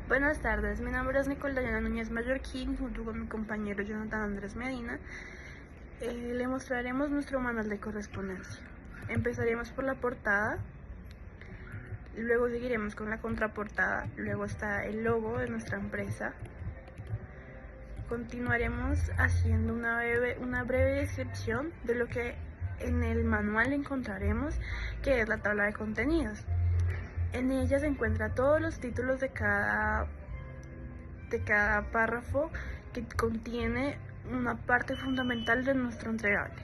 Buenas tardes, mi nombre es Nicole Dayana Núñez Mallorquín, junto con mi compañero Jonathan Andrés Medina. Le mostraremos nuestro manual de correspondencia. Empezaremos por la portada, luego seguiremos con la contraportada, luego está el logo de nuestra empresa. Continuaremos haciendo una breve descripción de lo que en el manual encontraremos, que es la tabla de contenidos. En ella se encuentran todos los títulos de cada párrafo, que contiene una parte fundamental de nuestro entregable.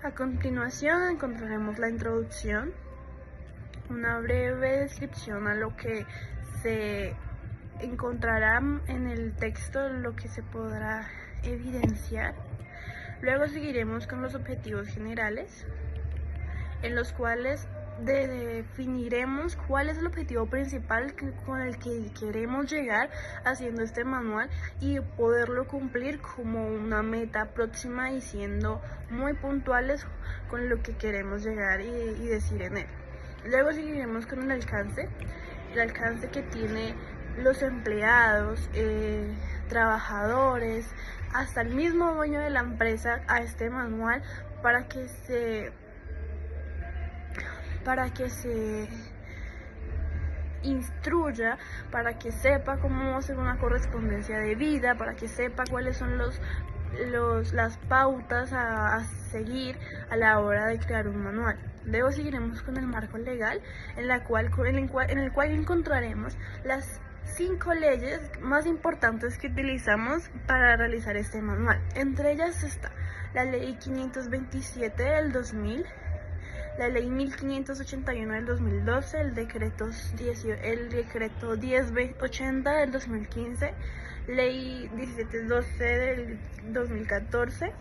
A continuación encontraremos la introducción, una breve descripción a lo que se encontrará en el texto, lo que se podrá evidenciar. Luego seguiremos con los objetivos generales, en los cuales definiremos cuál es el objetivo principal con el que queremos llegar haciendo este manual y poderlo cumplir como una meta próxima y siendo muy puntuales con lo que queremos llegar y decir en él. Luego seguiremos con el alcance que tiene los empleados, trabajadores, hasta el mismo dueño de la empresa a este manual para que se instruya, para que sepa cómo hacer una correspondencia debida, para que sepa cuáles son las pautas a seguir a la hora de crear un manual. Luego seguiremos con el marco legal, en el cual encontraremos las 5 leyes más importantes que utilizamos para realizar este manual. Entre ellas está la ley 527 del 2000, la ley 1581 del 2012, el decreto 1080 del 2015, ley 1712 del 2014,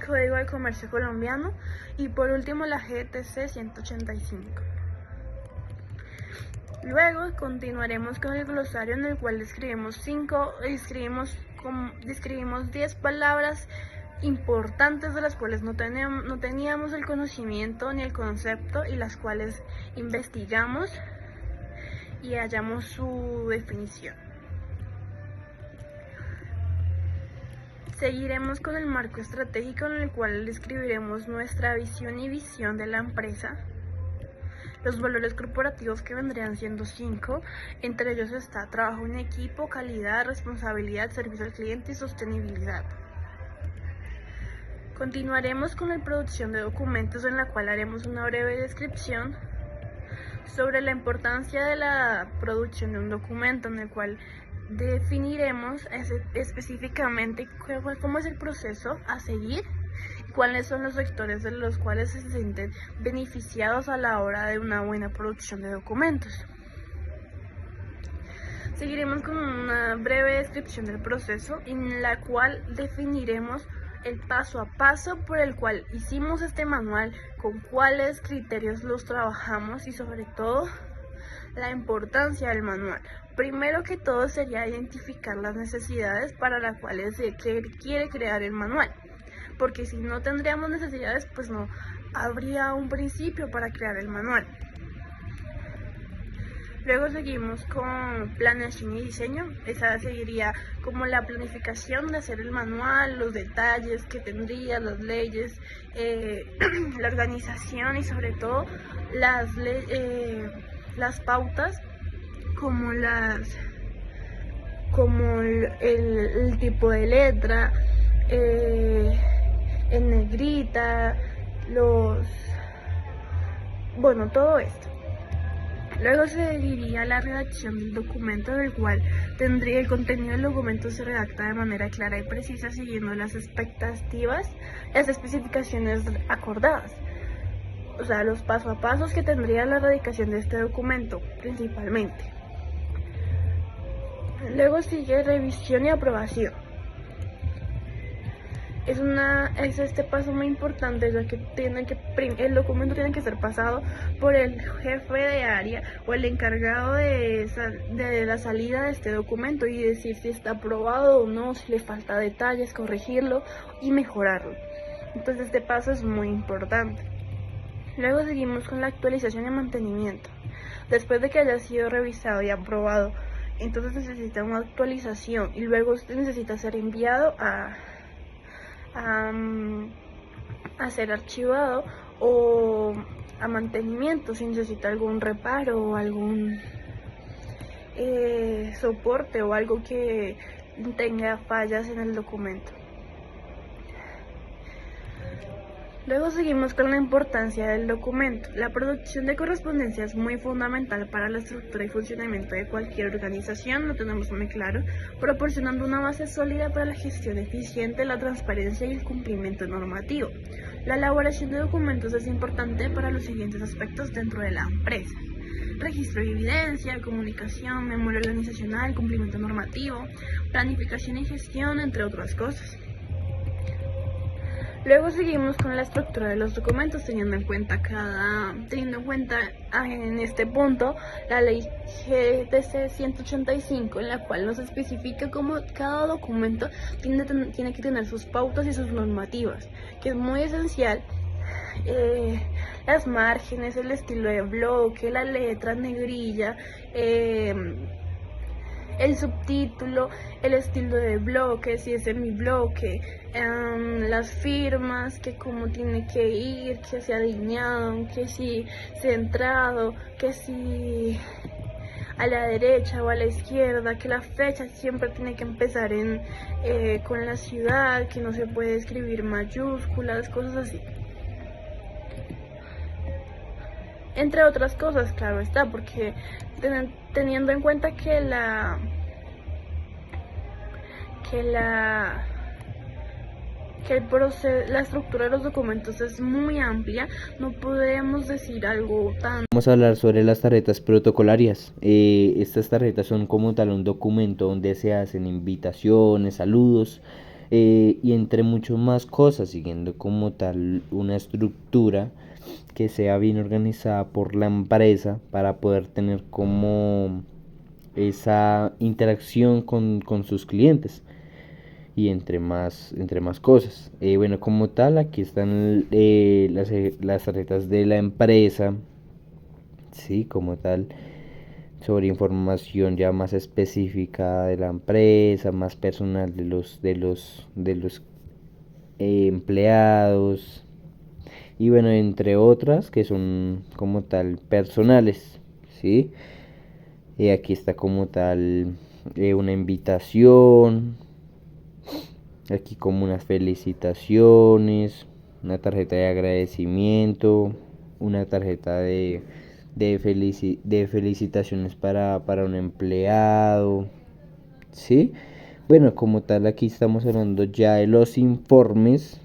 Código de Comercio Colombiano y por último la GTC 185. Luego continuaremos con el glosario, en el cual describimos 10 palabras importantes de las cuales no teníamos el conocimiento ni el concepto, y las cuales investigamos y hallamos su definición. Seguiremos con el marco estratégico, en el cual describiremos nuestra visión y visión de la empresa, los valores corporativos, que vendrían siendo 5, entre ellos está trabajo en equipo, calidad, responsabilidad, servicio al cliente y sostenibilidad. Continuaremos con la producción de documentos, en la cual haremos una breve descripción sobre la importancia de la producción de un documento, en el cual definiremos específicamente cómo es el proceso a seguir, cuáles son los sectores de los cuales se sienten beneficiados a la hora de una buena producción de documentos. Seguiremos con una breve descripción del proceso, en la cual definiremos el paso a paso por el cual hicimos este manual, con cuáles criterios los trabajamos y sobre todo la importancia del manual. Primero que todo sería identificar las necesidades para las cuales se quiere crear el manual, porque si no tendríamos necesidades, pues no habría un principio para crear el manual. Luego seguimos con planeación y diseño. Esa seguiría como la planificación de hacer el manual, los detalles que tendría, las leyes, la organización y sobre todo las pautas, como el tipo de letra, en negrita, todo esto. Luego se diría la redacción del documento, en el cual tendría el contenido del documento se redacta de manera clara y precisa, siguiendo las expectativas, las especificaciones acordadas. O sea, los paso a pasos que tendría la redacción de este documento principalmente. Luego sigue revisión y aprobación. Es este paso muy importante, ya que el documento tiene que ser pasado por el jefe de área o el encargado de la salida de este documento y decir si está aprobado o no, si le falta detalles, corregirlo y mejorarlo. Entonces este paso es muy importante. Luego seguimos con la actualización y mantenimiento. Después de que haya sido revisado y aprobado, entonces necesita una actualización y luego usted necesita ser enviado a ser archivado o a mantenimiento si necesita algún reparo o algún soporte o algo que tenga fallas en el documento. Luego seguimos con la importancia del documento. La producción de correspondencia es muy fundamental para la estructura y funcionamiento de cualquier organización, lo tenemos muy claro, proporcionando una base sólida para la gestión eficiente, la transparencia y el cumplimiento normativo. La elaboración de documentos es importante para los siguientes aspectos dentro de la empresa: registro de evidencia, comunicación, memoria organizacional, cumplimiento normativo, planificación y gestión, entre otras cosas. Luego seguimos con la estructura de los documentos, teniendo en cuenta en este punto la ley GDC 185, en la cual nos especifica cómo cada documento tiene que tener sus pautas y sus normativas, que es muy esencial. Las márgenes, el estilo de bloque, la letra, negrilla, el subtítulo, el estilo de bloque, si es semibloque, las firmas, que cómo tiene que ir, que si alineado, que si centrado, que si a la derecha o a la izquierda, que la fecha siempre tiene que empezar con la ciudad, que no se puede escribir mayúsculas, cosas así. Entre otras cosas, claro está, porque teniendo en cuenta que la estructura de los documentos es muy amplia, no podemos decir algo tan... Vamos a hablar sobre las tarjetas protocolarias. Estas tarjetas son como tal un documento donde se hacen invitaciones, saludos y entre muchas más cosas, siguiendo como tal una estructura que sea bien organizada por la empresa para poder tener como esa interacción con sus clientes y entre más cosas. Bueno, como tal, aquí están las tarjetas de la empresa, sí, como tal, sobre información ya más específica de la empresa, más personal de los empleados, y bueno, entre otras que son como tal personales, ¿sí? Aquí está como tal una invitación, aquí como unas felicitaciones, una tarjeta de agradecimiento, una tarjeta de felicitaciones para un empleado, ¿sí? Bueno, como tal aquí estamos hablando ya de los informes.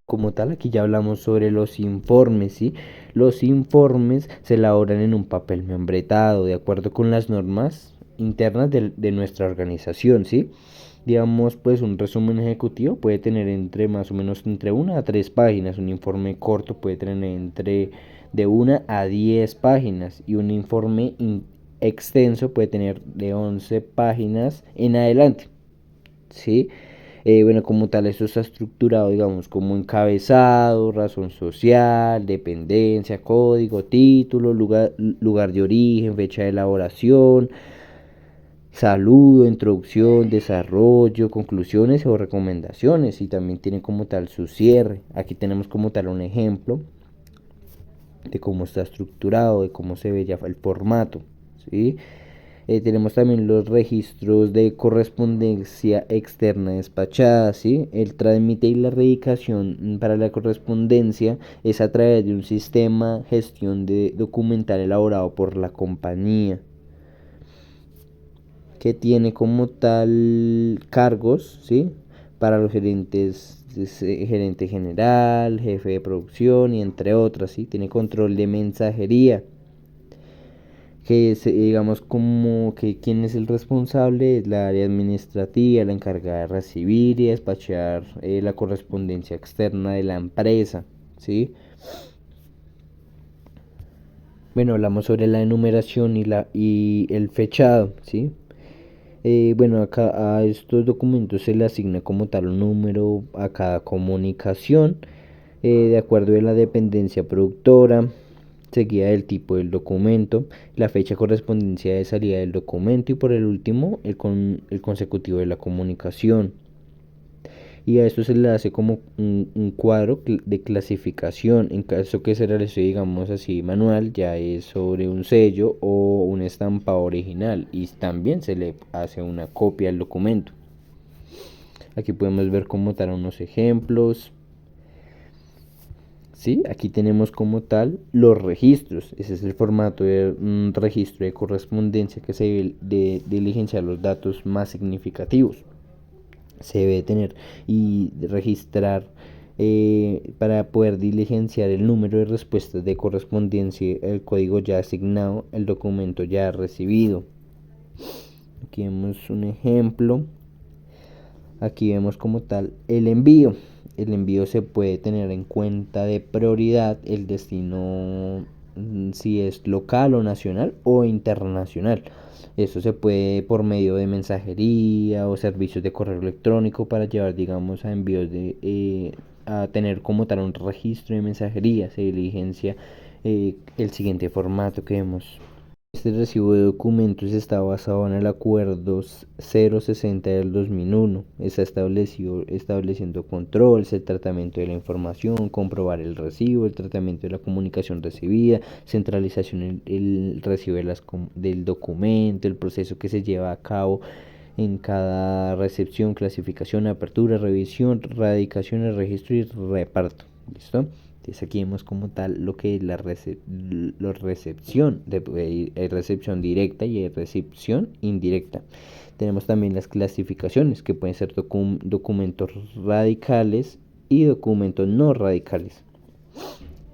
Como tal, aquí ya hablamos sobre los informes, ¿sí? Los informes se elaboran en un papel membretado, de acuerdo con las normas internas de nuestra organización, ¿sí? Digamos, pues un resumen ejecutivo puede tener más o menos entre 1 a 3 páginas, un informe corto puede tener de 1 a 10 páginas y un informe extenso puede tener de 11 páginas en adelante, ¿sí? Bueno, como tal, esto está estructurado, digamos, como encabezado, razón social, dependencia, código, título, lugar de origen, fecha de elaboración, saludo, introducción, desarrollo, conclusiones o recomendaciones, y también tiene como tal su cierre. Aquí tenemos como tal un ejemplo de cómo está estructurado, de cómo se ve ya el formato, ¿sí? Tenemos también los registros de correspondencia externa despachada, ¿sí? El trámite y la redicación para la correspondencia es a través de un sistema gestión de documental elaborado por la compañía, que tiene como tal cargos, ¿sí? Para los gerentes, gerente general, jefe de producción y entre otras, ¿sí? Tiene control de mensajería, que es, digamos, como que quién es el responsable, es la área administrativa, la encargada de recibir y despachar la correspondencia externa de la empresa, ¿sí? Bueno, hablamos sobre la enumeración y el fechado, ¿sí? Bueno, acá a estos documentos se le asigna como tal un número a cada comunicación, de acuerdo a la dependencia productora, seguida del tipo del documento, la fecha correspondencia de salida del documento y por el último el consecutivo de la comunicación. Y a esto se le hace como un cuadro de clasificación. En caso que se realice, digamos así, manual, ya es sobre un sello o una estampa original y también se le hace una copia al documento. Aquí podemos ver como tal unos ejemplos. ¿Sí? Aquí tenemos como tal los registros. Ese es el formato de un registro de correspondencia que se debe de diligenciar los datos más significativos. Se debe tener y registrar para poder diligenciar el número de respuestas de correspondencia, el código ya asignado, el documento ya recibido. Aquí vemos un ejemplo. Aquí vemos como tal el envío. El envío se puede tener en cuenta de prioridad el destino, si es local o nacional o internacional. Esto se puede por medio de mensajería o servicios de correo electrónico para llevar, digamos, a envíos a tener como tal un registro de mensajería. Se diligencia el siguiente formato que vemos. Este recibo de documentos está basado en el Acuerdo 060 del 2001. Está estableciendo controles, el tratamiento de la información, comprobar el recibo, el tratamiento de la comunicación recibida, centralización el recibo del documento, el proceso que se lleva a cabo en cada recepción, clasificación, apertura, revisión, radicación, registro y reparto. ¿Listo? Entonces aquí vemos como tal lo que es la recepción, hay recepción directa y hay recepción indirecta. Tenemos también las clasificaciones, que pueden ser documentos radicales y documentos no radicales.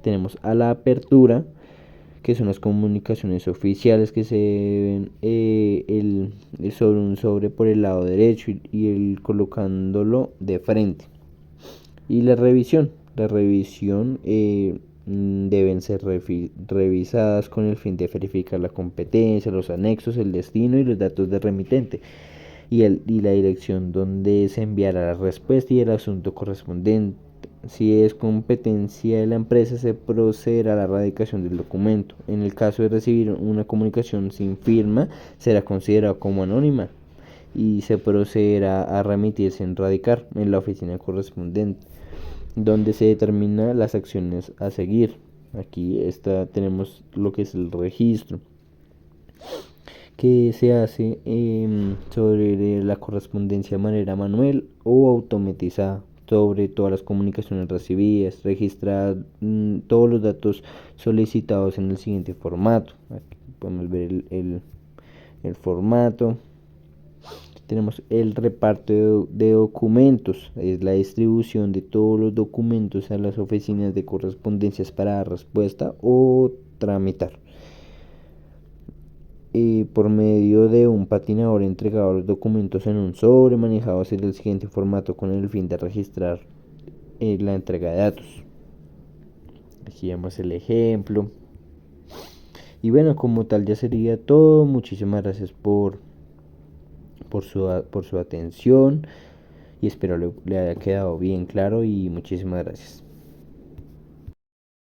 Tenemos a la apertura, que son las comunicaciones oficiales que se ven sobre un sobre por el lado derecho y el colocándolo de frente. Y la revisión. La revisión deben ser revisadas con el fin de verificar la competencia, los anexos, el destino y los datos del remitente y la dirección donde se enviará la respuesta y el asunto correspondiente. Si es competencia de la empresa, se procederá a la radicación del documento. En el caso de recibir una comunicación sin firma, será considerada como anónima y se procederá a remitirse en radicar en la oficina correspondiente, donde se determinan las acciones a seguir. Aquí tenemos lo que es el registro que se hace sobre la correspondencia de manera manual o automatizada, sobre todas las comunicaciones recibidas, registrar todos los datos solicitados en el siguiente formato. Aquí podemos ver el formato. Tenemos el reparto de documentos, es la distribución de todos los documentos a las oficinas de correspondencias para dar respuesta o tramitar. Por medio de un patinador entregado los documentos en un sobre manejados en el siguiente formato con el fin de registrar la entrega de datos. Aquí vemos el ejemplo. Y bueno, como tal ya sería todo. Muchísimas gracias por su atención y espero le haya quedado bien claro y muchísimas gracias.